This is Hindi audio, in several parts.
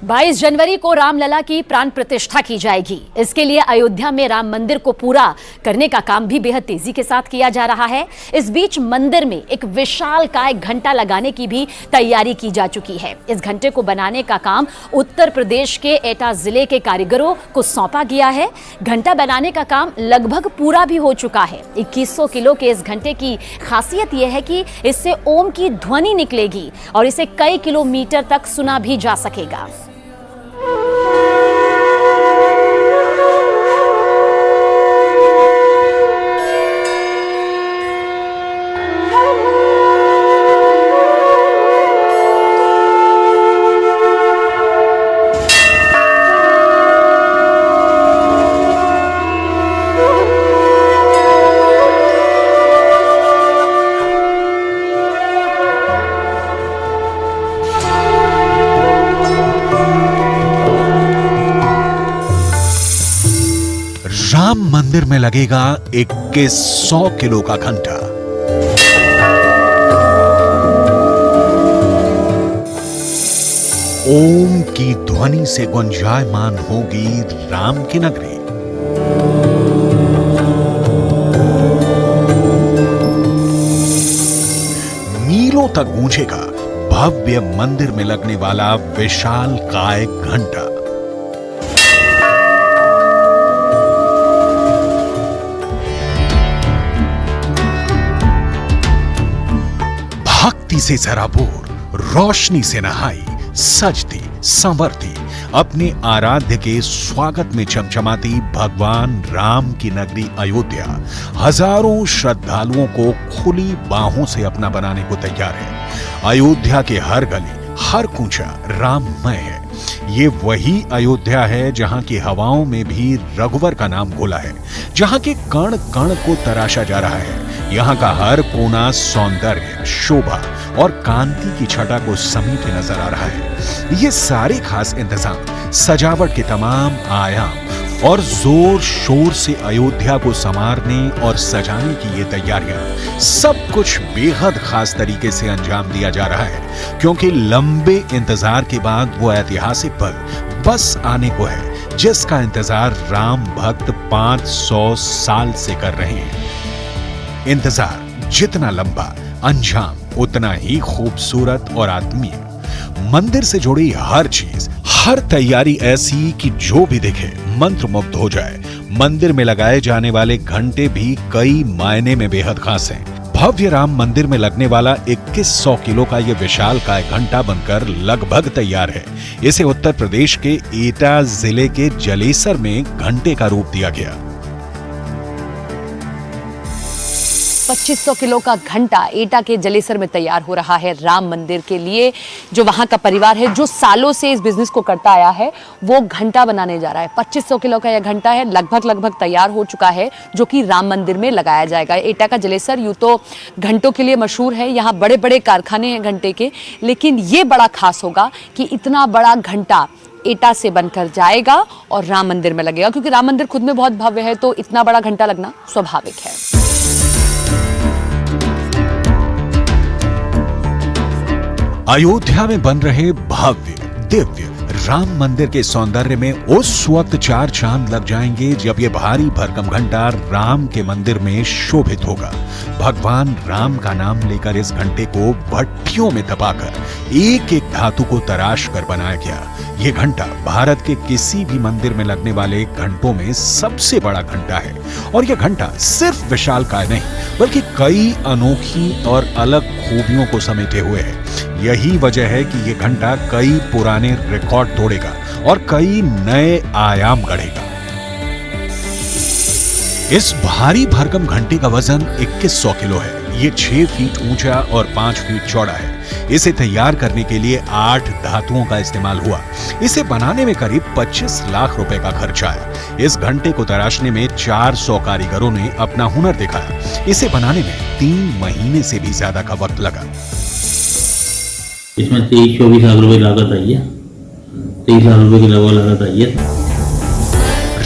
22 जनवरी को रामलला की प्राण प्रतिष्ठा की जाएगी। इसके लिए अयोध्या में राम मंदिर को पूरा करने का काम भी बेहद तेजी के साथ किया जा रहा है। इस बीच मंदिर में एक विशालकाय घंटा लगाने की भी तैयारी की जा चुकी है। इस घंटे को बनाने का काम उत्तर प्रदेश के एटा जिले के कारीगरों को सौंपा गया है। घंटा बनाने का काम लगभग पूरा भी हो चुका है। 2100 किलो के इस घंटे की खासियत यह है कि इससे ओम की ध्वनि निकलेगी और इसे कई किलोमीटर तक सुना भी जा सकेगा। राम मंदिर में लगेगा 2100 किलो का घंटा। ओम की ध्वनि से गुंजायमान होगी राम की नगरी। मीलों तक गूंजेगा भव्य मंदिर में लगने वाला विशाल काय घंटा। भक्ति से सराबोर, रोशनी से नहाई, सजती संवरती, अपने आराध्य के स्वागत में चमचमाती भगवान राम की नगरी अयोध्या हजारों श्रद्धालुओं को खुली बाहों से अपना बनाने को तैयार है। अयोध्या के हर गली, हर कूंचा राममय है। ये वही अयोध्या है जहां की हवाओं में भी रघुवर का नाम घोला है, जहां के कण कण को तराशा जा रहा है। यहाँ का हर कोना सौंदर्य, शोभा और कांति की छटा को समेटे नजर आ रहा है। ये सारे खास इंतजाम, सजावट के तमाम आयाम और जोर शोर से अयोध्या को संवारने और सजाने की ये तैयारियां, सब कुछ बेहद खास तरीके से अंजाम दिया जा रहा है, क्योंकि लंबे इंतजार के बाद वो ऐतिहासिक पल बस आने को है, जिसका इंतजार राम भक्त 500 साल से कर रहे हैं। इंतजार जितना लंबा, अंजाम उतना ही खूबसूरत और आत्मीय। मंदिर से जुड़ी हर चीज, हर तैयारी ऐसी कि जो भी देखे मंत्रमुग्ध हो जाए। मंदिर में लगाए जाने वाले घंटे भी कई मायने में बेहद खास हैं। भव्य राम मंदिर में लगने वाला 2100 किलो का यह विशालकाय घंटा बनकर लगभग तैयार है। इसे उत्तर प्रदेश के एटा जिले के जलेसर में घंटे का रूप दिया गया। 2500 किलो का घंटा एटा के जलेसर में तैयार हो रहा है राम मंदिर के लिए। जो वहां का परिवार है, जो सालों से इस बिजनेस को करता आया है, वो घंटा बनाने जा रहा है। 2500 किलो का यह घंटा है, लगभग तैयार हो चुका है, जो कि राम मंदिर में लगाया जाएगा। एटा का जलेसर यूं तो घंटों के लिए मशहूर है, यहाँ बड़े बड़े कारखाने हैं घंटे के, लेकिन ये बड़ा खास होगा कि इतना बड़ा घंटा एटा से बनकर जाएगा और राम मंदिर में लगेगा, क्योंकि राम मंदिर खुद में बहुत भव्य है, तो इतना बड़ा घंटा लगना स्वाभाविक है। अयोध्या में बन रहे भव्य दिव्य राम मंदिर के सौंदर्य में उस वक्त 4 चांद लग जाएंगे जब ये भारी भरकम घंटा राम के मंदिर में शोभित होगा। भगवान राम का नाम लेकर इस घंटे को भट्टियों में दबाकर एक एक धातु को तराश कर बनाया गया। ये घंटा भारत के किसी भी मंदिर में लगने वाले घंटों में सबसे बड़ा घंटा है। और यह घंटा सिर्फ विशालकाय नहीं, बल्कि कई अनोखी और अलग खूबियों को समेटे हुए है। यही वजह है कि यह घंटा कई पुराने रिकॉर्ड तोड़ेगा और कई नए आयाम गढ़ेगा। इस भारी भरकम घंटे का वजन 2100 किलो है। ये 6 फीट ऊंचा और 5 फीट चौड़ा है। इसे तैयार करने के लिए 8 धातुओं का इस्तेमाल हुआ। इसे बनाने में करीब 25 लाख रुपए का खर्चा आया। इस घंटे को तराशने में 400 कारीगरों ने अपना हुनर दिखाया। इसे बनाने में 3 महीने से भी ज्यादा का वक्त लगा। इसमें 23-24 लाख रुपए लागत आई है। 23 लाख रुपए की लगभग लागत आई है।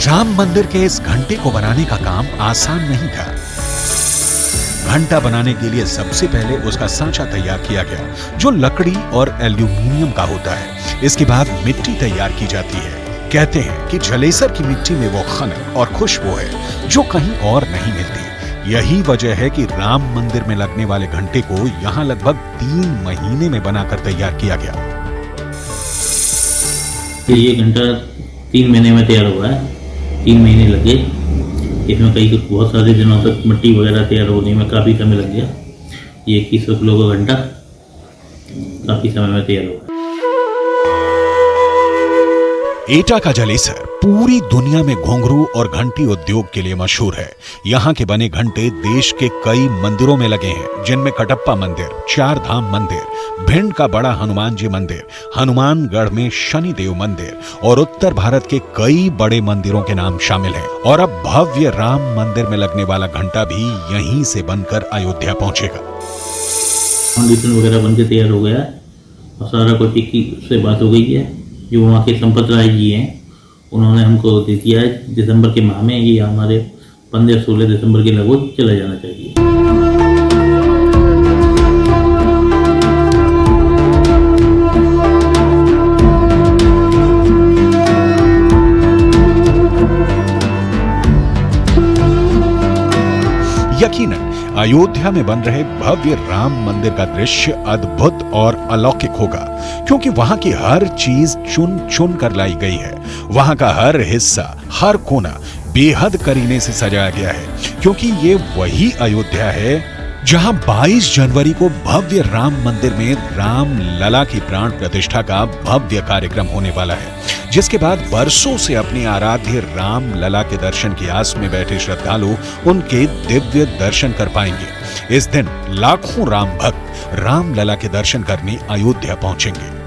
राम मंदिर के इस घंटे को बनाने का काम आसान नहीं था। घंटा बनाने के लिए सबसे पहले उसका सांचा तैयार किया गया, जो लकड़ी और एल्यूमिनियम का होता है। इसके बाद मिट्टी तैयार की जाती है। कहते हैं कि जलेसर की मिट्टी में वो खनक और खुशबू है जो कहीं और नहीं मिलती। यही वजह है कि राम मंदिर में लगने वाले घंटे को यहाँ लगभग 3 महीने में बनाकर तैयार किया गया। ये घंटा 3 महीने में तैयार हुआ है। 3 महीने लगे। इसमें कई बहुत सारे दिनों तक मिट्टी वगैरह तैयार होने में काफ़ी समय लग गया। ये 2100 किलो का घंटा काफ़ी समय में तैयार हुआ। एटा का जलेसर पूरी दुनिया में घुंघरू और घंटी उद्योग के लिए मशहूर है। यहाँ के बने घंटे देश के कई मंदिरों में लगे हैं, जिनमें कटप्पा मंदिर, 4 धाम मंदिर, भिंड का बड़ा हनुमान जी मंदिर, हनुमानगढ़ में शनिदेव मंदिर और उत्तर भारत के कई बड़े मंदिरों के नाम शामिल हैं। और अब भव्य राम मंदिर में लगने वाला घंटा भी यहीं से बनकर अयोध्या पहुंचेगा। फाउंडेशन वगैरह बनकर तैयार हो गया और सारा कुछ की से बात हो गई है। जो वहाँ के संपत राय जी हैं, उन्होंने हमको दे दिया है दिसंबर के माह में। ये हमारे 15-16 दिसंबर के लगभग चला जाना चाहिए। यकीनन अयोध्या में बन रहे भव्य राम मंदिर का दृश्य अद्भुत और अलौकिक होगा, क्योंकि वहां की हर चीज चुन चुन कर लाई गई है। वहां का हर हिस्सा, हर कोना बेहद करीने से सजाया गया है, क्योंकि ये वही अयोध्या है जहां 22 जनवरी को भव्य राम मंदिर में राम लला की प्राण प्रतिष्ठा का भव्य कार्यक्रम होने वाला है, जिसके बाद वर्षों से अपने आराध्य राम लला के दर्शन की आस में बैठे श्रद्धालु उनके दिव्य दर्शन कर पाएंगे। इस दिन लाखों राम भक्त राम लला के दर्शन करने अयोध्या पहुंचेंगे।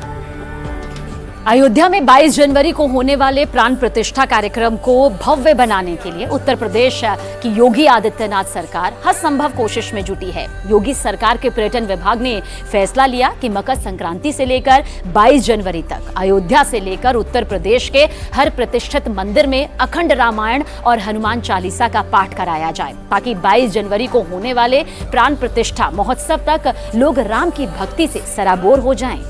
अयोध्या में 22 जनवरी को होने वाले प्राण प्रतिष्ठा कार्यक्रम को भव्य बनाने के लिए उत्तर प्रदेश की योगी आदित्यनाथ सरकार हर संभव कोशिश में जुटी है। योगी सरकार के पर्यटन विभाग ने फैसला लिया कि मकर संक्रांति से लेकर 22 जनवरी तक अयोध्या से लेकर उत्तर प्रदेश के हर प्रतिष्ठित मंदिर में अखंड रामायण और हनुमान चालीसा का पाठ कराया जाए, ताकि 22 जनवरी को होने वाले प्राण प्रतिष्ठा महोत्सव तक लोग राम की भक्ति से सराबोर हो जाएं।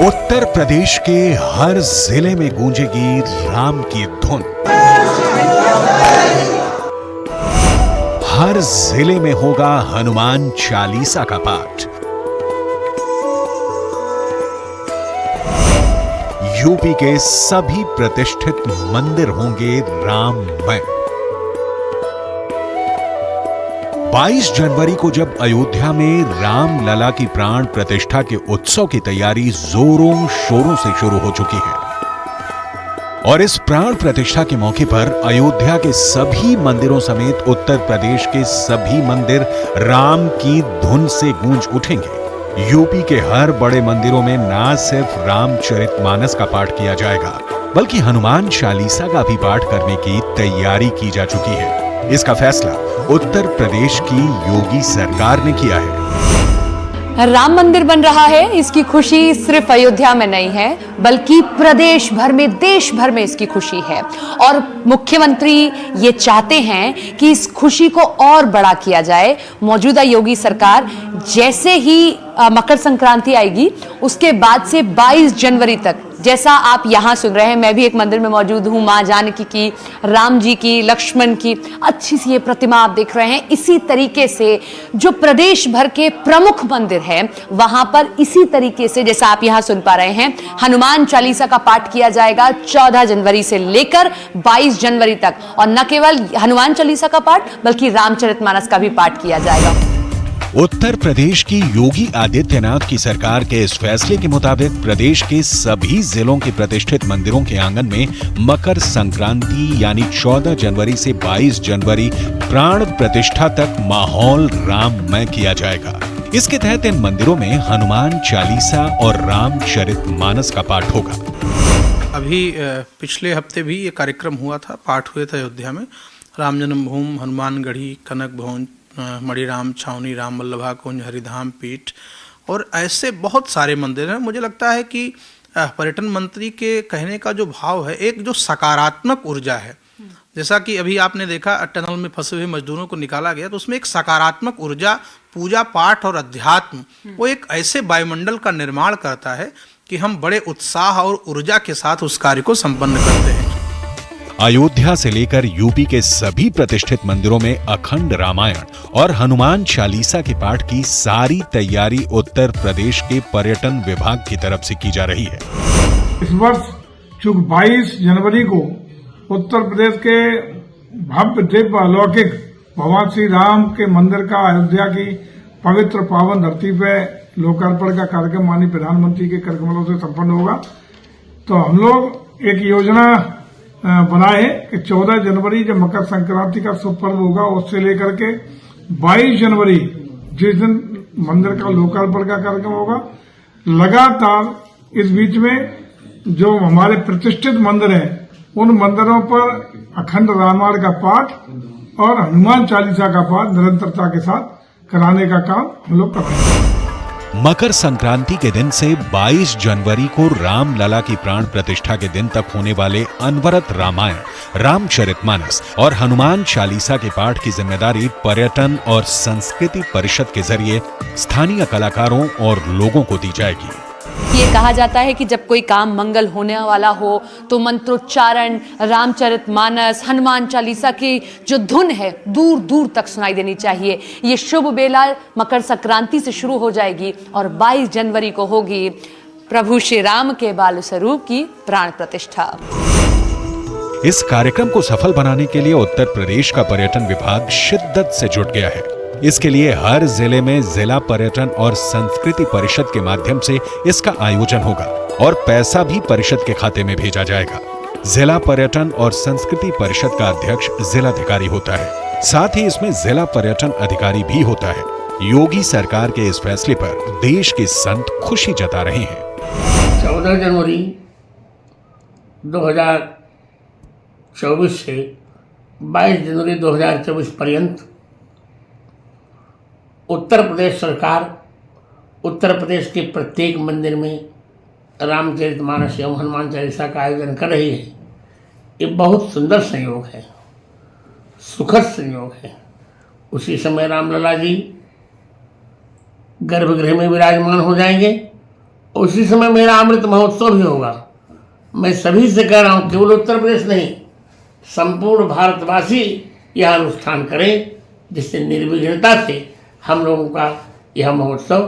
उत्तर प्रदेश के हर जिले में गूंजेगी राम की धुन। हर जिले में होगा हनुमान चालीसा का पाठ। यूपी के सभी प्रतिष्ठित मंदिर होंगे राममय। 22 जनवरी को जब अयोध्या में राम लला की प्राण प्रतिष्ठा के उत्सव की तैयारी जोरों शोरों से शुरू हो चुकी है, और इस प्राण प्रतिष्ठा के मौके पर अयोध्या के सभी मंदिरों समेत उत्तर प्रदेश के सभी मंदिर राम की धुन से गूंज उठेंगे। यूपी के हर बड़े मंदिरों में न सिर्फ रामचरितमानस का पाठ किया जाएगा, बल्कि हनुमान चालीसा का भी पाठ करने की तैयारी की जा चुकी है। इसका फैसला उत्तर प्रदेश की योगी सरकार ने किया है। राम मंदिर बन रहा है, इसकी खुशी सिर्फ अयोध्या में नहीं है, बल्कि प्रदेश भर में, देश भर में इसकी खुशी है। और मुख्यमंत्री ये चाहते हैं कि इस खुशी को और बड़ा किया जाए। मौजूदा योगी सरकार जैसे ही मकर संक्रांति आएगी, उसके बाद से 22 जनवरी तक, जैसा आप यहाँ सुन रहे हैं, मैं भी एक मंदिर में मौजूद हूँ, माँ जानकी की, राम जी की, लक्ष्मण की अच्छी सी ये प्रतिमा आप देख रहे हैं। इसी तरीके से जो प्रदेश भर के प्रमुख मंदिर हैं, वहां पर इसी तरीके से, जैसा आप यहाँ सुन पा रहे हैं, हनुमान चालीसा का पाठ किया जाएगा 14 जनवरी से लेकर 22 जनवरी तक। और न केवल हनुमान चालीसा का पाठ, बल्कि रामचरितमानस का भी पाठ किया जाएगा। उत्तर प्रदेश की योगी आदित्यनाथ की सरकार के इस फैसले के मुताबिक प्रदेश के सभी जिलों के प्रतिष्ठित मंदिरों के आंगन में मकर संक्रांति यानी 14 जनवरी से 22 जनवरी प्राण प्रतिष्ठा तक माहौल राममय किया जाएगा। इसके तहत इन मंदिरों में हनुमान चालीसा और रामचरितमानस का पाठ होगा। अभी पिछले हफ्ते भी ये कार्यक्रम हुआ था, पाठ हुए थे अयोध्या में। राम जन्मभूमि, हनुमानगढ़ी, कनक भवन, मणिराम छावनी, राम वल्लभा कुंज, हरिधाम पीठ और ऐसे बहुत सारे मंदिर हैं। मुझे लगता है कि पर्यटन मंत्री के कहने का जो भाव है, एक जो सकारात्मक ऊर्जा है, जैसा कि अभी आपने देखा टनल में फंसे हुए मजदूरों को निकाला गया, तो उसमें एक सकारात्मक ऊर्जा, पूजा पाठ और अध्यात्म, वो एक ऐसे वायुमंडल का निर्माण करता है कि हम बड़े उत्साह और ऊर्जा के साथ उस कार्य को संपन्न करते हैं। अयोध्या से लेकर यूपी के सभी प्रतिष्ठित मंदिरों में अखंड रामायण और हनुमान चालीसा के पाठ की सारी तैयारी उत्तर प्रदेश के पर्यटन विभाग की तरफ से की जा रही है। इस वर्ष चूंकि 22 जनवरी को उत्तर प्रदेश के भव्य दिव्य अलौकिक भगवान श्री राम के मंदिर का अयोध्या की पवित्र पावन धरती पे लोकार्पण का कार्यक्रम माननीय प्रधानमंत्री के कार्यक्रमों से संपन्न होगा। तो हम लोग एक योजना बनाए कि 14 जनवरी जब मकर संक्रांति का शुभ पर्व होगा, उससे लेकर के 22 जनवरी जिस दिन मंदिर का लोकार्पण का कार्यक्रम होगा, लगातार इस बीच में जो हमारे प्रतिष्ठित मंदिर हैं उन मंदिरों पर अखंड रामायण का पाठ और हनुमान चालीसा का पाठ निरंतरता के साथ कराने का काम हम लोग कर रहे हैं। मकर संक्रांति के दिन से 22 जनवरी को रामलला की प्राण प्रतिष्ठा के दिन तक होने वाले अनवरत रामायण, रामचरितमानस और हनुमान चालीसा के पाठ की जिम्मेदारी पर्यटन और संस्कृति परिषद के जरिए स्थानीय कलाकारों और लोगों को दी जाएगी। ये कहा जाता है कि जब कोई काम मंगल होने वाला हो तो मंत्रोच्चारण, रामचरितमानस, हनुमान चालीसा की जो धुन है दूर दूर तक सुनाई देनी चाहिए। ये शुभ बेला मकर संक्रांति से शुरू हो जाएगी और 22 जनवरी को होगी प्रभु श्री राम के बाल स्वरूप की प्राण प्रतिष्ठा। इस कार्यक्रम को सफल बनाने के लिए उत्तर प्रदेश का पर्यटन विभाग शिद्दत से जुट गया है। इसके लिए हर जिले में जिला पर्यटन और संस्कृति परिषद के माध्यम से इसका आयोजन होगा और पैसा भी परिषद के खाते में भेजा जाएगा। जिला पर्यटन और संस्कृति परिषद का अध्यक्ष जिलाधिकारी होता है, साथ ही इसमें जिला पर्यटन अधिकारी भी होता है। योगी सरकार के इस फैसले पर देश के संत खुशी जता रहे हैं। 14 जनवरी 2024 से 22 जनवरी 2024 पर्यंत उत्तर प्रदेश सरकार उत्तर प्रदेश के प्रत्येक मंदिर में रामचरितमानस एवं हनुमान चालीसा का आयोजन कर रही है। ये बहुत सुंदर संयोग है, सुखद संयोग है। उसी समय रामलला जी गर्भगृह में विराजमान हो जाएंगे। उसी समय मेरा अमृत महोत्सव भी होगा। मैं सभी से कह रहा हूँ, केवल उत्तर प्रदेश नहीं, संपूर्ण भारतवासी यह अनुष्ठान करें, जिससे निर्विघ्नता से हम लोगों का यह महोत्सव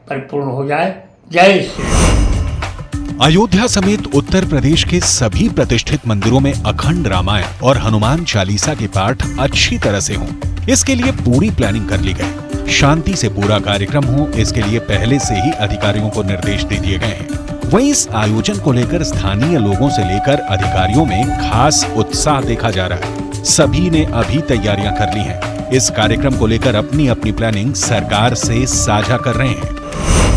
परिपूर्ण हो जाए। जय श्री राम। अयोध्या समेत उत्तर प्रदेश के सभी प्रतिष्ठित मंदिरों में अखंड रामायण और हनुमान चालीसा के पाठ अच्छी तरह से हों, इसके लिए पूरी प्लानिंग कर ली गई। शांति से पूरा कार्यक्रम हो, इसके लिए पहले से ही अधिकारियों को निर्देश दे दिए गए हैं। वहीं इस आयोजन को लेकर स्थानीय लोगों से लेकर अधिकारियों में खास उत्साह देखा जा रहा है। सभी ने अभी तैयारियां कर ली हैं। इस कार्यक्रम को लेकर अपनी अपनी प्लानिंग सरकार से साझा कर रहे हैं।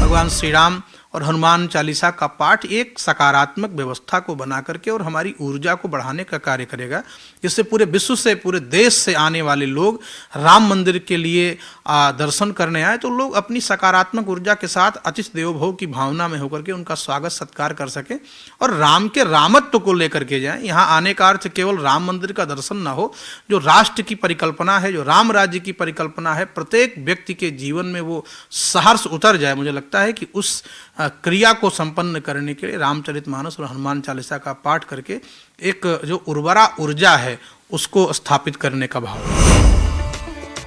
भगवान श्री राम और हनुमान चालीसा का पाठ एक सकारात्मक व्यवस्था को बना करके और हमारी ऊर्जा को बढ़ाने का कार्य करेगा, जिससे पूरे विश्व से, पूरे देश से आने वाले लोग राम मंदिर के लिए दर्शन करने आए तो लोग अपनी सकारात्मक ऊर्जा के साथ अतिथि देवो भव की भावना में होकर के उनका स्वागत सत्कार कर सकें और राम के रामत्व को लेकर के जाएं। यहाँ आने का अर्थ केवल राम मंदिर का दर्शन ना हो, जो राष्ट्र की परिकल्पना है, जो राम राज्य की परिकल्पना है, प्रत्येक व्यक्ति के जीवन में वो सहर्ष उतर जाए। मुझे लगता है कि उस क्रिया को संपन्न करने के लिए रामचरितमानस और हनुमान चालीसा का पाठ करके एक जो उर्वरा ऊर्जा है उसको स्थापित करने का भाव।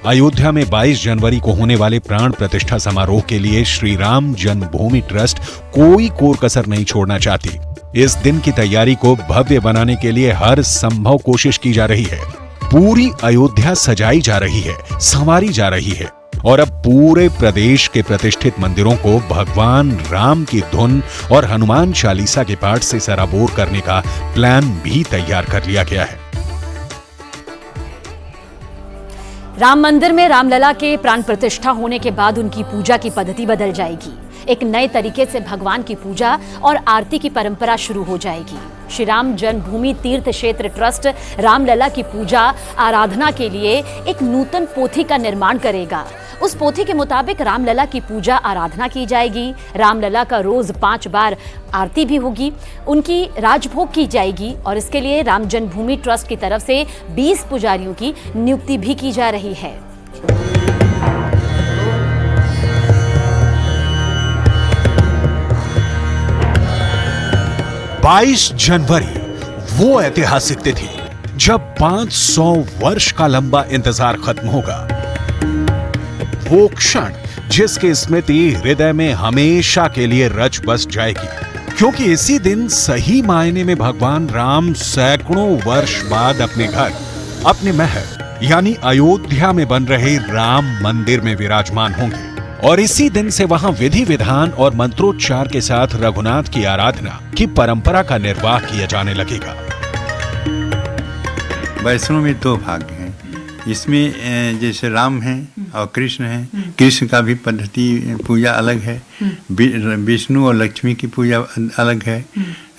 अयोध्या में 22 जनवरी को होने वाले प्राण प्रतिष्ठा समारोह के लिए श्री राम जन्मभूमि ट्रस्ट कोई कोर कसर नहीं छोड़ना चाहती। इस दिन की तैयारी को भव्य बनाने के लिए हर संभव कोशिश की जा रही है। पूरी अयोध्या सजाई जा रही है, संवारी जा रही है और अब पूरे प्रदेश के प्रतिष्ठित मंदिरों को भगवान राम की धुन और हनुमान चालीसा के पाठ से सराबोर करने का प्लान भी तैयार कर लिया गया है। राम मंदिर में रामलला के प्राण प्रतिष्ठा होने के बाद उनकी पूजा की पद्धति बदल जाएगी। एक नए तरीके से भगवान की पूजा और आरती की परंपरा शुरू हो जाएगी। श्री राम जन्मभूमि तीर्थ क्षेत्र ट्रस्ट रामलला की पूजा आराधना के लिए एक नूतन पोथी का निर्माण करेगा। उस पोथी के मुताबिक रामलला की पूजा आराधना की जाएगी। रामलला का रोज 5 बार आरती भी होगी, उनकी राजभोग की जाएगी और इसके लिए राम जन्मभूमि ट्रस्ट की तरफ से 20 पुजारियों की नियुक्ति भी की जा रही है। 22 जनवरी वो ऐतिहासिक तिथि जब 500 वर्ष का लंबा इंतजार खत्म होगा। वो क्षण जिसकी स्मृति हृदय में हमेशा के लिए रच बस जाएगी, क्योंकि इसी दिन सही मायने में भगवान राम सैकड़ों वर्ष बाद अपने घर, अपने महल यानी अयोध्या में बन रहे राम मंदिर में विराजमान होंगे और इसी दिन से वहां विधि विधान और मंत्रोच्चार के साथ रघुनाथ की आराधना की परंपरा का निर्वाह किया जाने लगेगा। वैष्णव में 2 भाग हैं। इसमें जैसे राम हैं और कृष्ण हैं। कृष्ण का भी पद्धति पूजा अलग है, विष्णु और लक्ष्मी की पूजा अलग है,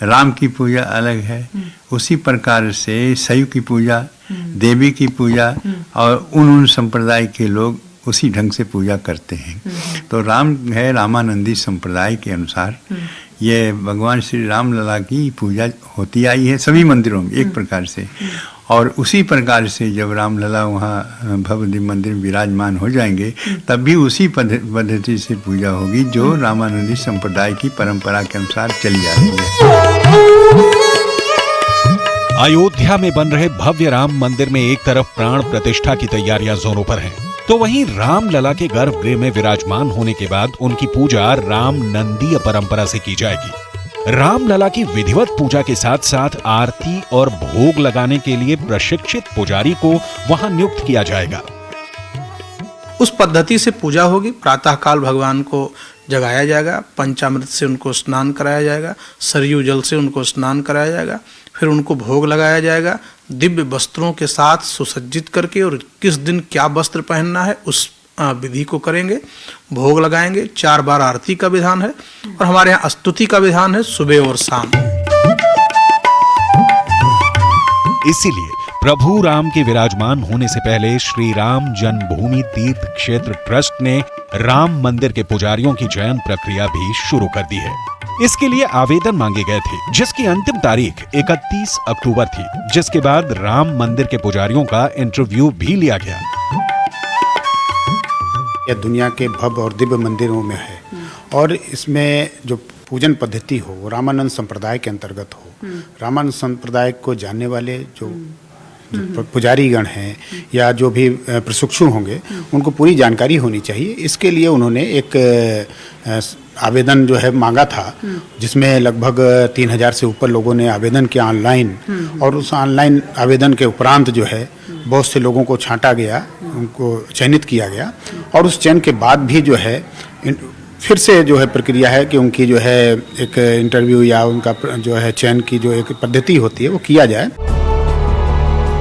राम की पूजा अलग है। उसी प्रकार से शैव की पूजा, देवी की पूजा और उन संप्रदाय के लोग उसी ढंग से पूजा करते हैं। तो राम है रामानंदी संप्रदाय के अनुसार ये भगवान श्री राम लला की पूजा होती आई है सभी मंदिरों में एक प्रकार से। और उसी प्रकार से जब रामलला वहाँ भव्य मंदिर में विराजमान हो जाएंगे तब भी उसी पद्धति से पूजा होगी जो रामानंदी संप्रदाय की परंपरा के अनुसार चली आ रही है। अयोध्या में बन रहे भव्य राम मंदिर में एक तरफ प्राण प्रतिष्ठा की तैयारियां जोरों पर हैं, तो वहीं रामलला के गर्भगृह में विराजमान होने के बाद उनकी पूजा राम नंदीय परंपरा से की जाएगी। रामलला की विधिवत पूजा के साथ साथ आरती और भोग लगाने के लिए प्रशिक्षित पुजारी को वहां नियुक्त किया जाएगा। उस पद्धति से पूजा होगी। प्रातःकाल भगवान को जगाया जाएगा, पंचामृत से उनको स्नान कराया जाएगा, सरयू जल से उनको स्नान कराया जाएगा, फिर उनको भोग लगाया जाएगा दिव्य वस्त्रों के साथ सुसज्जित करके। और किस दिन क्या वस्त्र पहनना है उस विधि को करेंगे, भोग लगाएंगे। 4 बार आरती का विधान है और हमारे यहाँ स्तुति का विधान है सुबह और शाम। इसीलिए प्रभु राम के विराजमान होने से पहले श्री राम जन्मभूमि तीर्थ क्षेत्र ट्रस्ट ने राम मंदिर के पुजारियों की चयन प्रक्रिया भी शुरू कर दी है। इसके लिए आवेदन मांगे गए थे, जिसकी अंतिम तारीख 31 अक्टूबर थी, जिसके बाद राम मंदिर के पुजारियों का इंटरव्यू भी लिया गया। यह दुनिया के भव्य और दिव्य मंदिरों में है और इसमें जो पूजन पद्धति हो वो रामानंद संप्रदाय के अंतर्गत हो। रामानंद संप्रदाय को जानने वाले जो पुजारीगण हैं या जो भी प्रशिक्षु होंगे उनको पूरी जानकारी होनी चाहिए। इसके लिए उन्होंने एक आवेदन जो है मांगा था, जिसमें लगभग 3000 से ऊपर लोगों ने आवेदन किया ऑनलाइन। और उस ऑनलाइन आवेदन के उपरांत जो है बहुत से लोगों को छांटा गया, उनको चयनित किया गया और उस चयन के बाद भी जो है फिर से जो है प्रक्रिया है कि उनकी जो है एक इंटरव्यू या उनका जो है चयन की जो एक पद्धति होती है वो किया जाए।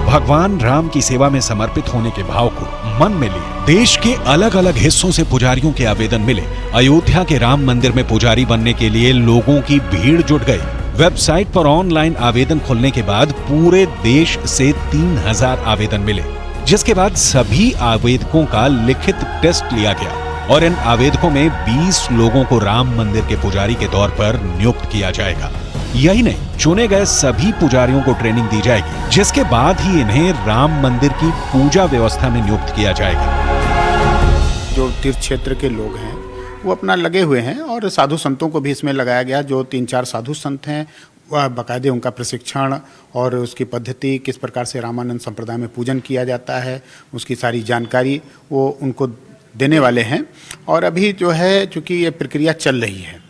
भगवान राम की सेवा में समर्पित होने के भाव को मन में लिए देश के अलग अलग हिस्सों से पुजारियों के आवेदन मिले। अयोध्या के राम मंदिर में पुजारी बनने के लिए लोगों की भीड़ जुट गई। वेबसाइट पर ऑनलाइन आवेदन खुलने के बाद पूरे देश से 3000 आवेदन मिले, जिसके बाद सभी आवेदकों का लिखित टेस्ट लिया गया और इन आवेदकों में 20 लोगों को राम मंदिर के पुजारी के तौर पर नियुक्त किया जाएगा। यही नहीं, चुने गए सभी पुजारियों को ट्रेनिंग दी जाएगी, जिसके बाद ही इन्हें राम मंदिर की पूजा व्यवस्था में नियुक्त किया जाएगा। जो तीर्थ क्षेत्र के लोग हैं वो अपना लगे हुए हैं और साधु संतों को भी इसमें लगाया गया। जो 3-4 साधु संत हैं वह बाकायदे उनका प्रशिक्षण और उसकी पद्धति किस प्रकार से रामानंद संप्रदाय में पूजन किया जाता है उसकी सारी जानकारी वो उनको देने वाले हैं। और अभी जो है चूँकि ये प्रक्रिया चल रही है,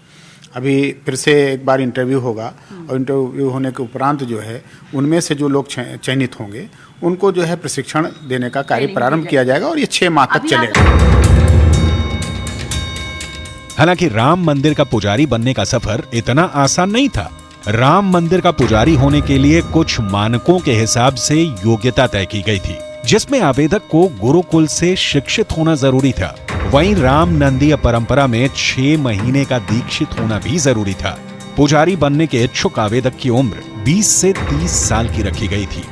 अभी फिर से एक बार इंटरव्यू होगा और इंटरव्यू होने के उपरांत जो है उनमें से जो लोग चयनित होंगे उनको जो है प्रशिक्षण देने का कार्य प्रारंभ किया जाएगा और ये 6 माह तक चलेगा। हालांकि राम मंदिर का पुजारी बनने का सफर इतना आसान नहीं था। राम मंदिर का पुजारी होने के लिए कुछ मानकों के हिसाब से योग्यता तय की गई थी, जिसमें आवेदक को गुरुकुल से शिक्षित होना जरूरी था। वहीं राम नंदीय परंपरा में 6 महीने का दीक्षित होना भी जरूरी था। पुजारी बनने के इच्छुक आवेदक की उम्र 20 से 30 साल की रखी गई थी।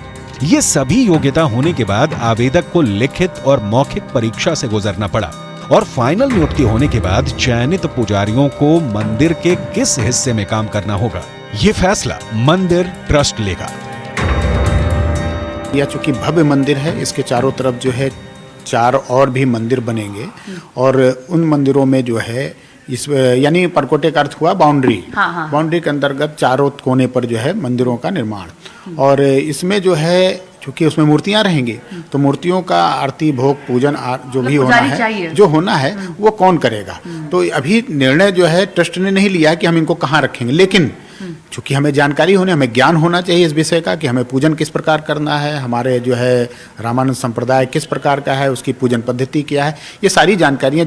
ये सभी योग्यता होने के बाद आवेदक को लिखित और मौखिक परीक्षा से गुजरना पड़ा और फाइनल नियुक्ति होने के बाद चयनित पुजारियों को मंदिर के किस हिस्से में काम करना होगा, ये फैसला मंदिर ट्रस्ट लेगा। यह चूंकि भव्य मंदिर है, इसके चारों तरफ जो है 4 और भी मंदिर बनेंगे और उन मंदिरों में जो है इस यानी परकोटे का अर्थ हुआ बाउंड्री। बाउंड्री के अंतर्गत चारों कोने पर जो है मंदिरों का निर्माण और इसमें जो है चूंकि उसमें मूर्तियां रहेंगी तो मूर्तियों का आरती भोग पूजन जो भी होना है वो कौन करेगा। तो अभी निर्णय जो है ट्रस्ट ने नहीं लिया कि हम इनको कहाँ रखेंगे, लेकिन चूंकि हमें जानकारी हमें ज्ञान होना चाहिए इस विषय का कि हमें पूजन किस प्रकार करना है, हमारे जो है रामानंद संप्रदाय किस प्रकार का है, उसकी पूजन पद्धति क्या है, ये सारी जानकारियां